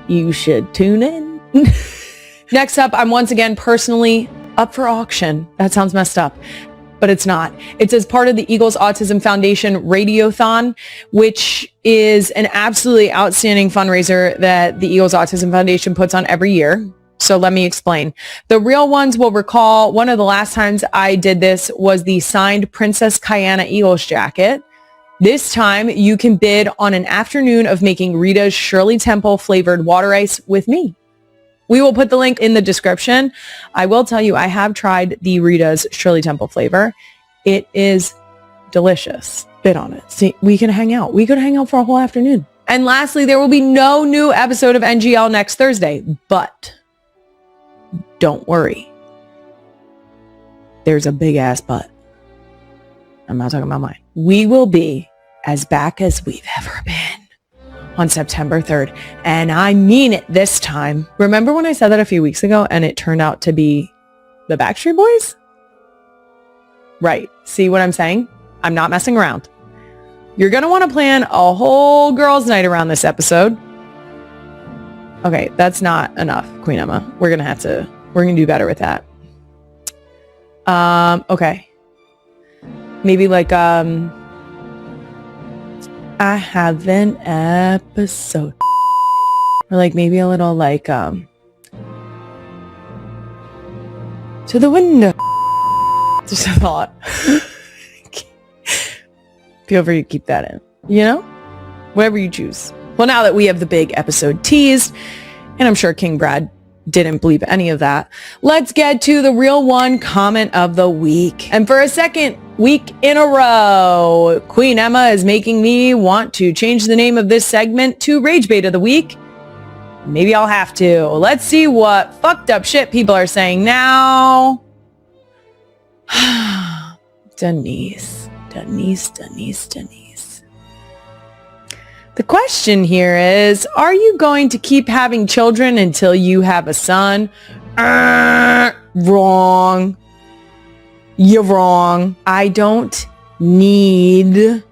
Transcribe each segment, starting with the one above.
you should tune in. Next up, I'm once again personally up for auction. That sounds messed up, but it's not. It's as part of the Eagles Autism Foundation Radiothon, which is an absolutely outstanding fundraiser that the Eagles Autism Foundation puts on every year. So let me explain. The real ones will recall one of the last times I did this was the signed Princess Kiana Eagles jacket. This time you can bid on an afternoon of making Rita's Shirley Temple flavored water ice with me. We will put the link in the description. I will tell you, I have tried the Rita's Shirley Temple flavor. It is delicious. Bid on it. See, we can hang out. We could hang out for a whole afternoon. And lastly, there will be no new episode of NGL next Thursday, but don't worry. There's a big ass but. I'm not talking about mine. We will be as back as we've ever been on September 3rd. And I mean it this time. Remember when I said that a few weeks ago and it turned out to be the Backstreet Boys? Right. See what I'm saying? I'm not messing around. You're going to want to plan a whole girls' night around this episode. Okay, that's not enough, Queen Emma. We're going to do better with that. Okay. Maybe like, I have an episode. Or like maybe a little like, to the window. Just a thought. Feel free to keep that in, you know? Whatever you choose. Well, now that we have the big episode teased, and I'm sure King Brad didn't believe any of that, let's get to the real one comment of the week. And for a second week in a row, Queen Emma is making me want to change the name of this segment to Rage Bait of the Week. Maybe I'll have to. Let's see what fucked up shit people are saying now. Denise. The question here is, are you going to keep having children until you have a son? Wrong. You're wrong. I don't need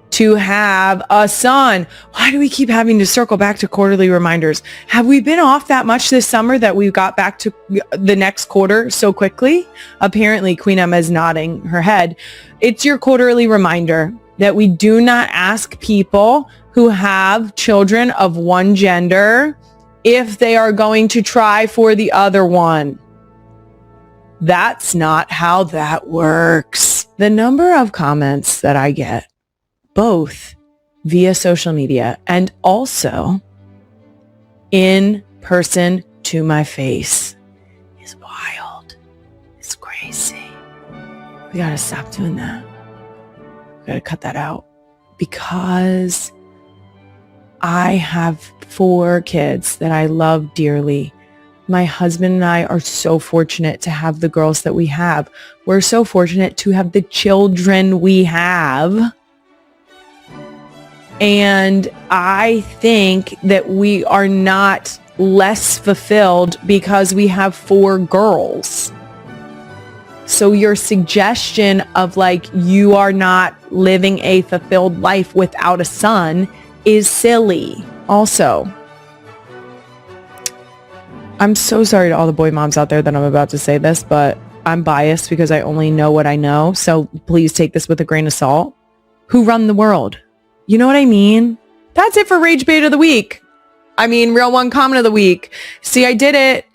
to have a son. Why do we keep having to circle back to quarterly reminders? Have we been off that much this summer that we got back to the next quarter so quickly? Apparently, Queen Emma is nodding her head. It's your quarterly reminder that we do not ask people who have children of one gender if they are going to try for the other one. That's not how that works. The number of comments that I get, both via social media and also in person to my face, is wild. It's crazy. We gotta stop doing that. We gotta cut that out, because I have 4 kids that I love dearly. My husband and I are so fortunate to have the girls that we have. We're so fortunate to have the children we have. And I think that we are not less fulfilled because we have 4 girls. So your suggestion of like, you are not living a fulfilled life without a son is silly. Also, I'm so sorry to all the boy moms out there that I'm about to say this, but I'm biased because I only know what I know. So please take this with a grain of salt. Who run the world? You know what I mean? That's it for Rage Bait of the Week. I mean, Real One Comment of the Week. See, I did it.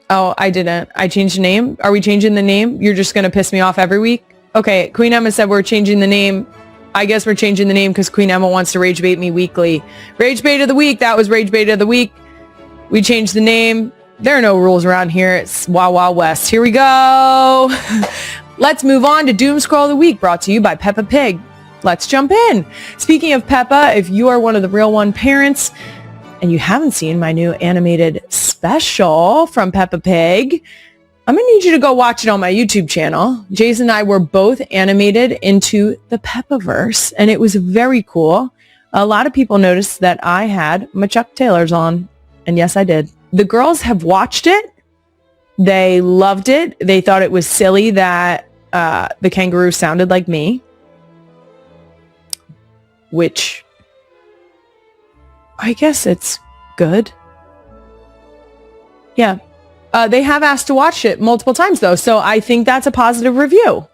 Oh, I didn't. I changed the name. Are we changing the name? You're just going to piss me off every week? Okay, Queen Emma said we're changing the name. I guess we're changing the name because Queen Emma wants to rage bait me weekly. Rage Bait of the Week. That was Rage Bait of the Week. We changed the name. There are no rules around here. It's Wild Wild West. Here we go. Let's move on to Doom Scroll of the Week, brought to you by Peppa Pig. Let's jump in. Speaking of Peppa, if you are one of the Real One parents and you haven't seen my new animated special from Peppa Pig, I'm going to need you to go watch it on my YouTube channel. Jason and I were both animated into the Peppaverse, and it was very cool. A lot of people noticed that I had my Chuck Taylors on, and yes, I did. The girls have watched it. They loved it. They thought it was silly that the kangaroo sounded like me, which I guess it's good. Yeah. They have asked to watch it multiple times though, so I think that's a positive review.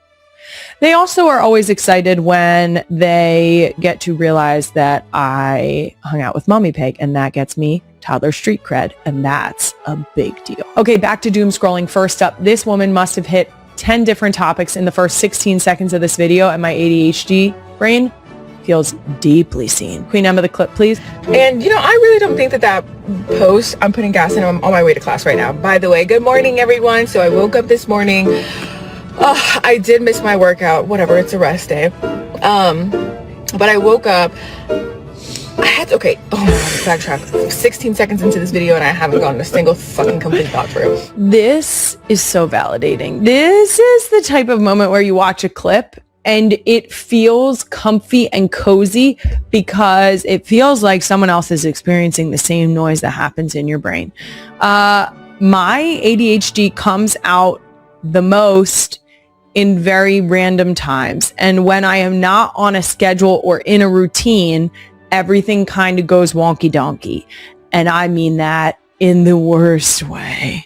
They also are always excited when they get to realize that I hung out with Mommy Pig, and that gets me toddler street cred, and that's a big deal. Okay, back to doom scrolling. First up, this woman must have hit 10 different topics in the first 16 seconds of this video, and my ADHD brain feels deeply seen. Queen Emma, the clip, please. And you know, I really don't think that post, I'm putting gas in, I'm on my way to class right now. By the way, good morning everyone. So I woke up this morning. Oh, I did miss my workout, whatever, it's a rest day. But I woke up, I had to, okay, oh my god, backtrack. 16 seconds into this video and I haven't gotten a single fucking complete thought through. This is so validating. This is the type of moment where you watch a clip and it feels comfy and cozy because it feels like someone else is experiencing the same noise that happens in your brain. My ADHD comes out the most in very random times. And when I am not on a schedule or in a routine, everything kind of goes wonky donkey. And I mean that in the worst way.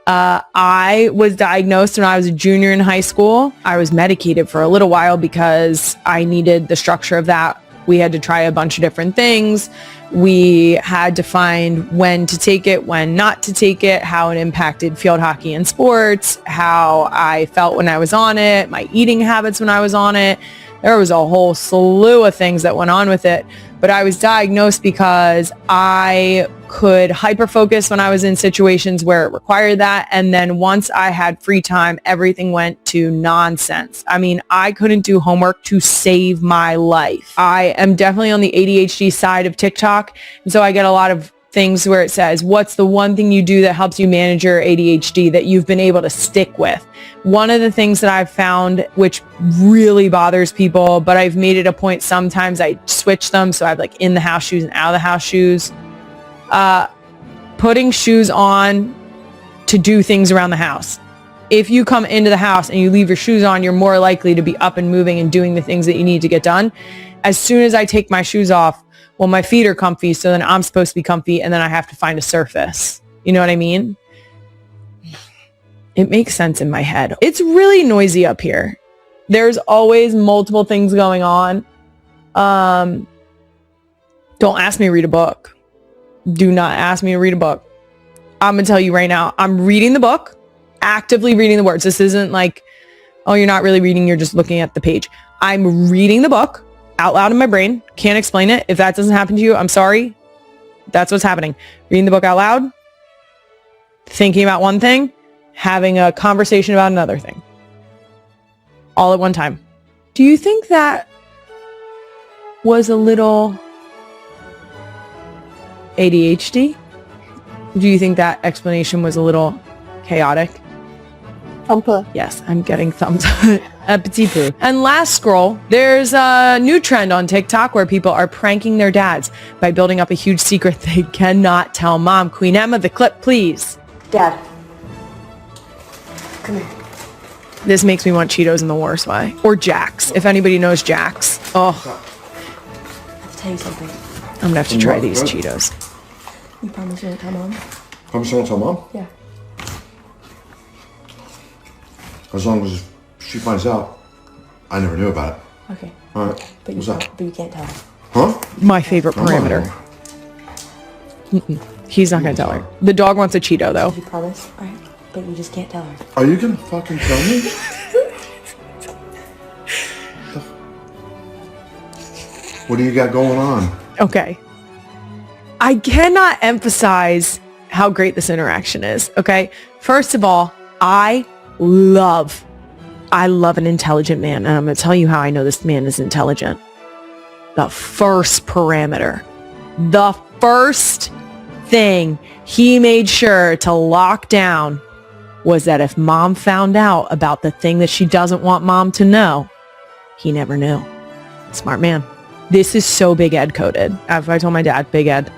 I was diagnosed when I was a junior in high school. I was medicated for a little while because I needed the structure of that. We had to try a bunch of different things. We had to find when to take it, when not to take it, how it impacted field hockey and sports, how I felt when I was on it, my eating habits when I was on it. There was a whole slew of things that went on with it. But I was diagnosed because I could hyper-focus when I was in situations where it required that. And then once I had free time, everything went to nonsense. I mean, I couldn't do homework to save my life. I am definitely on the ADHD side of TikTok. And so I get a lot of things where it says, what's the one thing you do that helps you manage your ADHD that you've been able to stick with? One of the things that I've found, which really bothers people, but I've made it a point, sometimes I switch them. So I have like in the house shoes and out of the house shoes. Putting shoes on to do things around the house. If you come into the house and you leave your shoes on, you're more likely to be up and moving and doing the things that you need to get done. As soon as I take my shoes off, well, my feet are comfy, so then I'm supposed to be comfy, and then I have to find a surface. You know what I mean? It makes sense in my head. It's really noisy up here. There's always multiple things going on. Don't ask me to read a book. Do not ask me to read a book. I'm going to tell you right now, I'm reading the book, actively reading the words. This isn't like, oh, you're not really reading, you're just looking at the page. I'm reading the book out loud in my brain. Can't explain it. If that doesn't happen to you, I'm sorry. That's what's happening. Reading the book out loud, thinking about one thing, having a conversation about another thing. All at one time. Do you think that was a little ADHD? Do you think that explanation was a little chaotic? Thumper. Yes, I'm getting thumbs up. A petit peu. And last scroll, there's a new trend on TikTok where people are pranking their dads by building up a huge secret they cannot tell mom. Queen Emma, the clip, please. Dad. Come here. This makes me want Cheetos in the worst way. Or Jax, if anybody knows Jax. Oh. I have to tell you something. I'm gonna have to try these Cheetos. You promise you won't tell mom? Promise you won't tell mom? Yeah. As long as she finds out, I never knew about it. Okay. All right. But you What's can't, that? but you can't tell her. Huh? My favorite parameter. He's not gonna tell her. The dog wants a Cheeto though. You promise? All right. But you just can't tell her. Are you gonna fucking tell me? What do you got going on? Okay. I cannot emphasize how great this interaction is. Okay. First of all, I love an intelligent man. And I'm going to tell you how I know this man is intelligent. The first parameter, the first thing he made sure to lock down was that if mom found out about the thing that she doesn't want mom to know, he never knew. Smart man. This is so Big Ed coded. If I told my dad, Big Ed,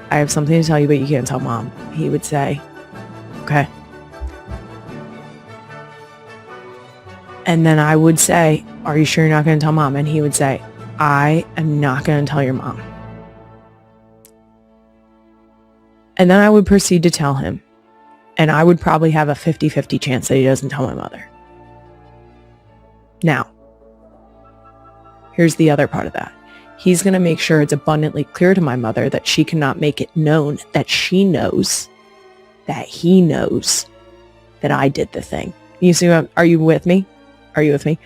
I have something to tell you, but you can't tell mom, he would say, okay. And then I would say, are you sure you're not going to tell mom? And he would say, I am not going to tell your mom. And then I would proceed to tell him. And I would probably have a 50-50 chance that he doesn't tell my mother. Now, here's the other part of that. He's going to make sure it's abundantly clear to my mother that she cannot make it known that she knows, that he knows that I did the thing. You see, are you with me? Are you with me?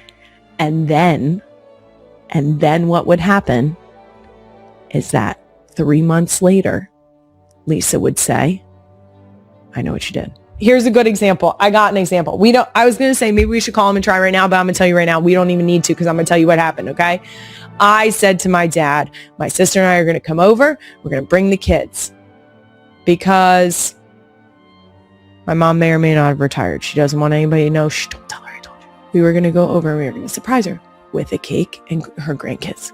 And then what would happen is that 3 months later, Lisa would say, I know what you did. Here's a good example. I got an example. I was going to say maybe we should call him and try right now, but I'm going to tell you right now, we don't even need to because I'm going to tell you what happened, okay? I said to my dad, my sister and I are going to come over. We're going to bring the kids because my mom may or may not have retired. She doesn't want anybody to know. Shh, don't tell her I told you. We were going to go over and we were going to surprise her with a cake and her grandkids.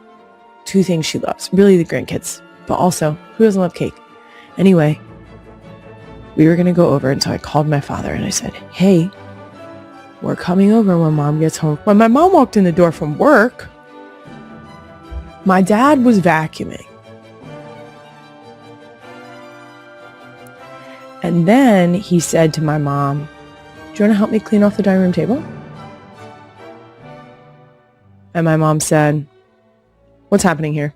2 things she loves. Really the grandkids, but also who doesn't love cake? Anyway, we were going to go over, and so I called my father and I said, hey, we're coming over when mom gets home. When my mom walked in the door from work, my dad was vacuuming. And then he said to my mom, do you want to help me clean off the dining room table? And my mom said, what's happening here?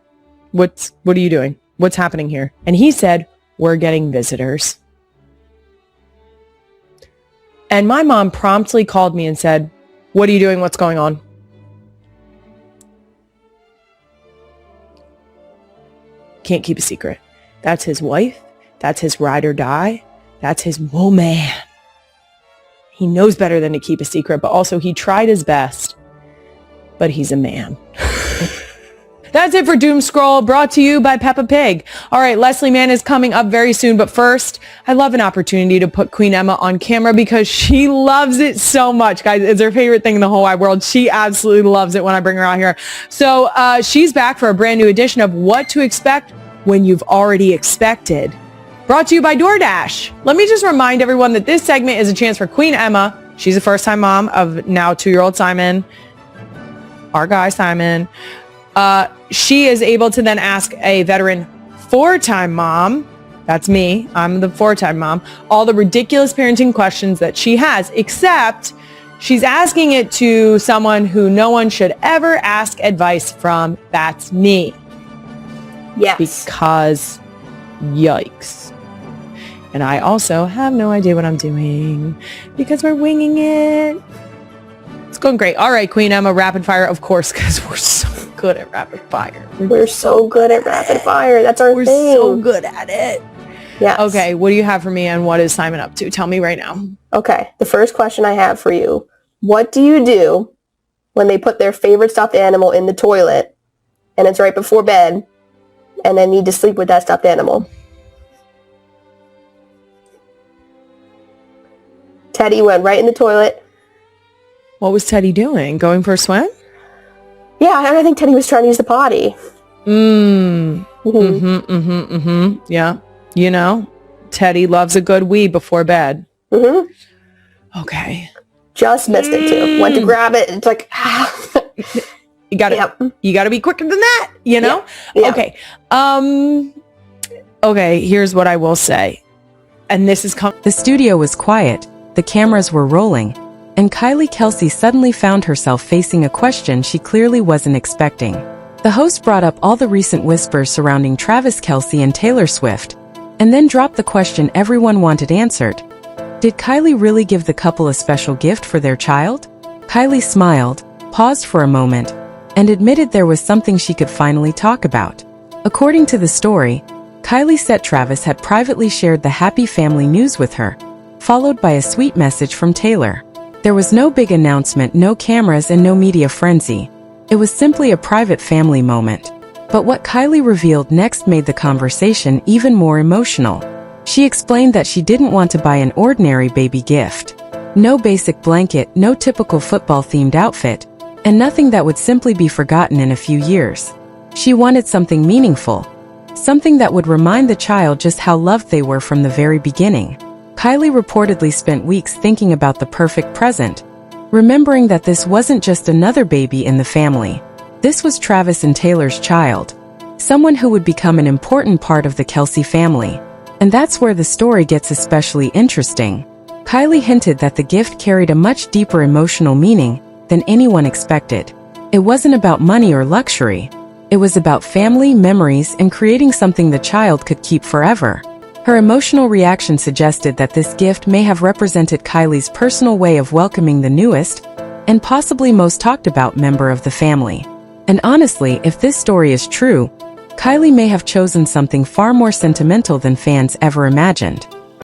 What are you doing? What's happening here? And he said, we're getting visitors. And my mom promptly called me and said, what are you doing? What's going on? Can't keep a secret. That's his wife. That's his ride or die. That's his woman. He knows better than to keep a secret, but also he tried his best. But he's a man. That's it for Doom Scroll, brought to you by Peppa Pig. All right, Leslie Mann is coming up very soon, but first, I love an opportunity to put Queen Emma on camera because she loves it so much, guys. It's her favorite thing in the whole wide world. She absolutely loves it when I bring her out here. So she's back for a brand new edition of What to Expect When You've Already Expected, brought to you by DoorDash. Let me just remind everyone that this segment is a chance for Queen Emma. She's a first-time mom of now 2-year-old Simon, our guy Simon. She is able to then ask a veteran 4-time mom, that's me, I'm the 4-time mom, all the ridiculous parenting questions that she has, except she's asking it to someone who no one should ever ask advice from. That's me. Yes. Because yikes. And I also have no idea what I'm doing because we're winging it. It's going great. All right, Queen Emma, rapid fire, of course, because we're so good at rapid fire. We're so good at rapid fire. That's our thing. We're so good at it. Yes. Okay, what do you have for me and what is Simon up to? Tell me right now. Okay, the first question I have for you. What do you do when they put their favorite stuffed animal in the toilet and it's right before bed and they need to sleep with that stuffed animal? Teddy went right in the toilet. What was Teddy doing? Going for a swim? Yeah, I think Teddy was trying to use the potty. Yeah. You know, Teddy loves a good wee before bed. Okay. Just missed it too. Went to grab it. It's like, You gotta be quicker than that, you know? Yeah. Okay. Okay, here's what I will say. And this is The studio was quiet, the cameras were rolling, and Kylie Kelce suddenly found herself facing a question she clearly wasn't expecting. The host brought up all the recent whispers surrounding Travis Kelce and Taylor Swift, and then dropped the question everyone wanted answered. Did Kylie really give the couple a special gift for their child? Kylie smiled, paused for a moment, and admitted there was something she could finally talk about. According to the story, Kylie said Travis had privately shared the happy family news with her, followed by a sweet message from Taylor. There was no big announcement, no cameras, and no media frenzy. It was simply a private family moment. But what Kylie revealed next made the conversation even more emotional. She explained that she didn't want to buy an ordinary baby gift. No basic blanket, no typical football-themed outfit, and nothing that would simply be forgotten in a few years. She wanted something meaningful. Something that would remind the child just how loved they were from the very beginning. Kylie reportedly spent weeks thinking about the perfect present, remembering that this wasn't just another baby in the family. This was Travis and Taylor's child, someone who would become an important part of the Kelce family. And that's where the story gets especially interesting. Kylie hinted that the gift carried a much deeper emotional meaning than anyone expected. It wasn't about money or luxury. It was about family, memories, and creating something the child could keep forever. Her emotional reaction suggested that this gift may have represented Kylie's personal way of welcoming the newest and possibly most talked about member of the family. And honestly, if this story is true, Kylie may have chosen something far more sentimental than fans ever imagined.